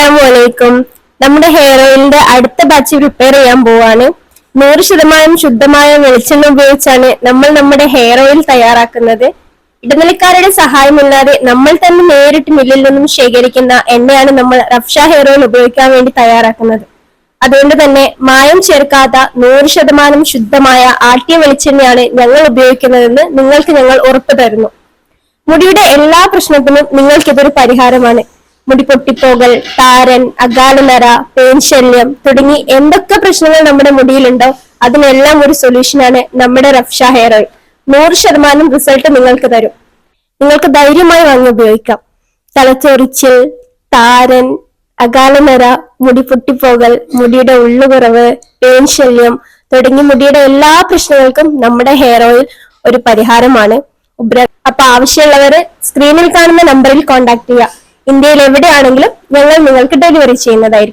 അസ്സലാമലൈക്കും. നമ്മുടെ ഹെയർ ഓയിലിന്റെ അടുത്ത ബാച്ച് പ്രിപ്പയർ ചെയ്യാൻ പോവാണ്. 100% ശുദ്ധമായ വെളിച്ചെണ്ണ ഉപയോഗിച്ചാണ് നമ്മൾ നമ്മുടെ ഹെയർ ഓയിൽ തയ്യാറാക്കുന്നത്. ഇടനിലക്കാരുടെ സഹായമില്ലാതെ നമ്മൾ തന്നെ നേരിട്ട് മില്ലിൽ നിന്നും ശേഖരിക്കുന്ന എണ്ണയാണ് നമ്മൾ റഫ്ഷ ഹെയർ ഓയിൽ ഉപയോഗിക്കാൻ വേണ്ടി തയ്യാറാക്കുന്നത്. അതുകൊണ്ട് തന്നെ മായം ചേർക്കാത്ത 100% ശുദ്ധമായ ആട്ടിയ വെളിച്ചെണ്ണയാണ് ഞങ്ങൾ ഉപയോഗിക്കുന്നതെന്ന് നിങ്ങൾക്ക് ഞങ്ങൾ ഉറപ്പു തരുന്നു. മുടിയുടെ എല്ലാ പ്രശ്നത്തിനും നിങ്ങൾക്കിതൊരു പരിഹാരമാണ്. മുടി പൊട്ടിപ്പോകൽ, താരൻ, അകാലനര, പേൻ ശല്യം തുടങ്ങി എന്തൊക്കെ പ്രശ്നങ്ങൾ നമ്മുടെ മുടിയിലുണ്ടോ അതിനെല്ലാം ഒരു സൊല്യൂഷനാണ് നമ്മുടെ റഫ്ഷ ഹെയർ ഓയിൽ. 100% റിസൾട്ട് നിങ്ങൾക്ക് തരും. നിങ്ങൾക്ക് ധൈര്യമായി വാങ്ങി ഉപയോഗിക്കാം. തലച്ചൊറിച്ചിൽ, താരൻ, അകാലനര, മുടി പൊട്ടിപ്പോകൽ, മുടിയുടെ ഉള്ളുകുറവ്, പേൻ ശല്യം തുടങ്ങി മുടിയുടെ എല്ലാ പ്രശ്നങ്ങൾക്കും നമ്മുടെ ഹെയർ ഓയിൽ ഒരു പരിഹാരമാണ്. അപ്പൊ ആവശ്യമുള്ളവര് സ്ക്രീനിൽ കാണുന്ന നമ്പറിൽ കോൺടാക്ട് ചെയ്യുക. ഇന്ത്യയിൽ എവിടെയാണെങ്കിലും ഞങ്ങൾ നിങ്ങൾക്ക് ഡെലിവറി ചെയ്യുന്നതായിരിക്കും.